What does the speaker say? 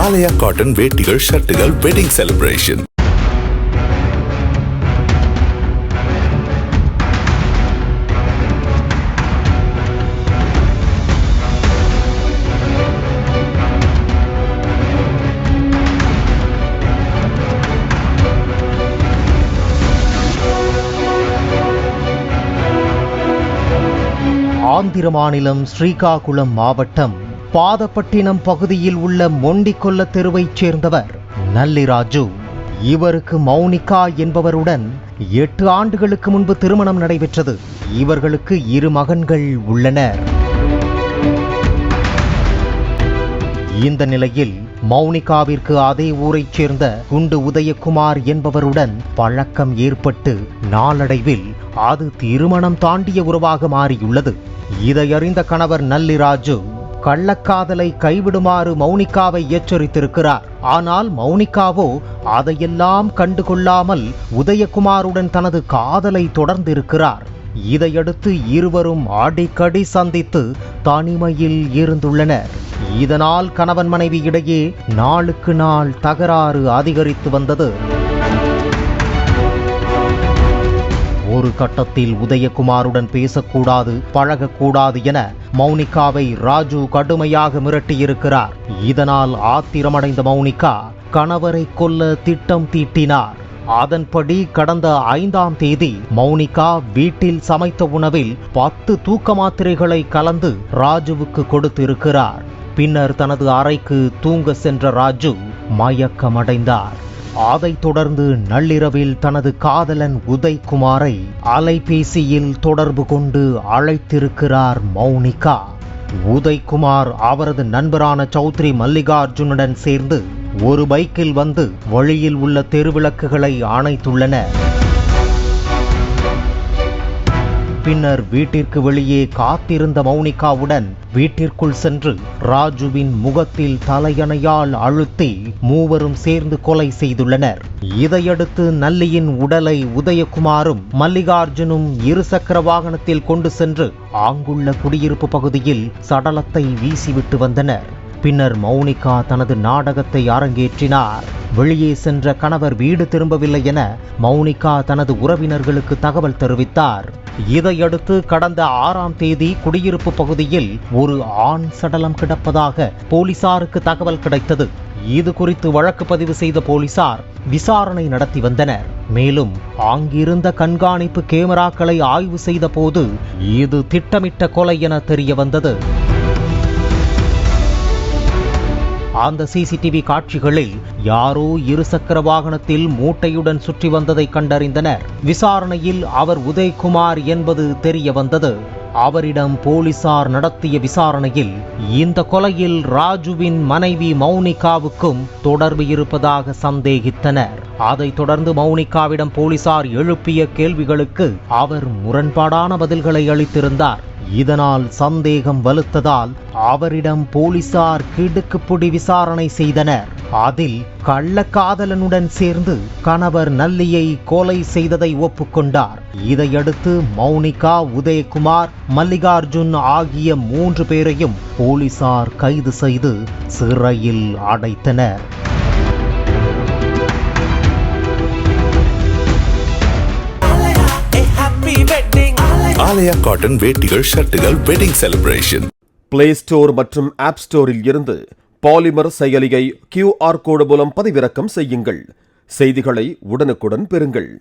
ஆலயா cotton வேட்டிகள் ஷர்ட்டுகள் wedding celebration. Andhra மாநிலம் ஸ்ரீகாகுளம் மாவட்டம் பாதப்பட்டினம் பகுதியில் உள்ள மொண்டிக்கொல்ல தெருவைச் சேர்ந்தவர் நல்லிராஜு. இவருக்கு மௌனிகா என்பவருடன் 8 ஆண்டுகளுக்கு முன்பு திருமணம் நடைபெற்றது. இவர்களுக்கு 2 மகன்கள் உள்ளனர். இந்த நிலையில் மௌனிகாவிற்கு அதே ஊரைச் சேர்ந்த குண்டு உதயகுமார் என்பவருடன் பழக்கம் ஏற்பட்டு நாளடைவில் அது திருமணம் தாண்டிய உறவாக மாறியுள்ளது. இதையறிந்த கணவர் நல்லிராஜு கள்ளக்காதலை கைவிடுமாறு மௌனிகாவை எச்சரித்திருக்கிறார். ஆனால் மௌனிகாவோ அதையெல்லாம் கண்டுகொள்ளாமல் உதயகுமாருடன் தனது காதலை தொடர்ந்திருக்கிறார். இதையடுத்து இருவரும் அடிக்கடி சந்தித்து தனிமையில் இருந்துள்ளனர். இதனால் கணவன் மனைவி இடையே நாளுக்கு நாள் தகராறு அதிகரித்து வந்தது. ஒரு கட்டத்தில் உதயகுமாருடன் பேசக்கூடாது, பழகக்கூடாது என மௌனிகாவை ராஜு கடுமையாக மிரட்டியிருக்கிறார். இதனால் ஆத்திரமடைந்த மௌனிகா கணவரை கொல்ல திட்டம் தீட்டினார். அதன்படி கடந்த 5ஆம் தேதி மௌனிகா வீட்டில் சமைத்த உணவில் 10 தூக்க மாத்திரைகளை கலந்து ராஜுவுக்கு கொடுத்திருக்கிறார். பின்னர் தனது அறைக்கு தூங்க சென்ற ராஜு மயக்கமடைந்தார். அதைத் தொடர்ந்து நள்ளிரவில் தனது காதலன் உதய்குமாரை அலைபேசியில் தொடர்பு கொண்டு அழைத்திருக்கிறார் மௌனிகா. உதய்குமார் அவரது நண்பரான சௌத்ரி மல்லிகார்ஜுனுடன் சேர்ந்து ஒரு பைக்கில் வந்து வழியில் உள்ள தெருவிளக்குகளை அணைத்துள்ளனர். பின்னர் வீட்டிற்கு வெளியே காத்திருந்த மௌனிகாவுடன் வீட்டிற்குள் சென்று ராஜுவின் முகத்தில் தலையணையால் அழுத்தி மூவரும் சேர்ந்து கொலை செய்துள்ளனர். இதையடுத்து நல்லியின் உடலை உதயகுமாரும் மல்லிகார்ஜுனும் 2 சக்கர வாகனத்தில் கொண்டு சென்று அங்குள்ள குடியிருப்பு பகுதியில் சடலத்தை வீசிவிட்டு வந்தனர். பின்னர் மௌனிகா தனது நாடகத்தை அரங்கேற்றினார். வெளியே சென்ற கணவர் வீடு திரும்பவில்லை என மௌனிகா தனது உறவினர்களுக்கு தகவல் தெரிவித்தார். இதையடுத்து கடந்த 6ஆம் தேதி குடியிருப்பு பகுதியில் ஒரு ஆண் சடலம் கிடப்பதாக போலீசாருக்கு தகவல் கிடைத்தது. இது குறித்து வழக்கு பதிவு செய்த போலீசார் விசாரணை நடத்தி வந்தனர். மேலும் அங்கிருந்த கண்காணிப்பு கேமராக்களை ஆய்வு செய்த போது இது திட்டமிட்ட கொலை என தெரிய வந்தது. அந்த சிசிடிவி காட்சிகளில் யாரோ 2 சக்கர வாகனத்தில் மூட்டையுடன் சுற்றி வந்ததை கண்டறிந்தனர். விசாரணையில் அவர் உதய்குமார் என்பது தெரிய வந்தது. அவரிடம் போலீசார் நடத்திய விசாரணையில் இந்த கொலையில் ராஜுவின் மனைவி மௌனிகாவுக்கும் தொடர்பு இருப்பதாக சந்தேகித்தனர். அதைத் தொடர்ந்து மௌனிகாவிடம் போலீசார் எழுப்பிய கேள்விகளுக்கு அவர் முரண்பாடான பதில்களை அளித்திருந்தார். இதனால் சந்தேகம் வலுத்ததால் அவரிடம் போலீசார் கிடுக்குப்பிடி விசாரணை செய்தனர். அதில் கள்ளக்காதலனுடன் சேர்ந்து கணவர் நல்லியை கொலை செய்ததை ஒப்புக்கொண்டார். இதையடுத்து மௌனிகா, உதயகுமார், மல்லிகார்ஜுன் ஆகிய 3 பேரையும் போலீசார் கைது செய்து சிறையில் அடைத்தனர். ஆலயா காட்டன் வேட்டிகள் ஷர்ட்டுகள் வெட்டிங் செலிப்ரேஷன். பிளே ஸ்டோர் மற்றும் ஆப் ஸ்டோரில் இருந்து பாலிமர் செயலியை QR கோடு மூலம் பதிவிறக்கம் செய்யுங்கள். செய்திகளை உடனுக்குடன் பெறுங்கள்.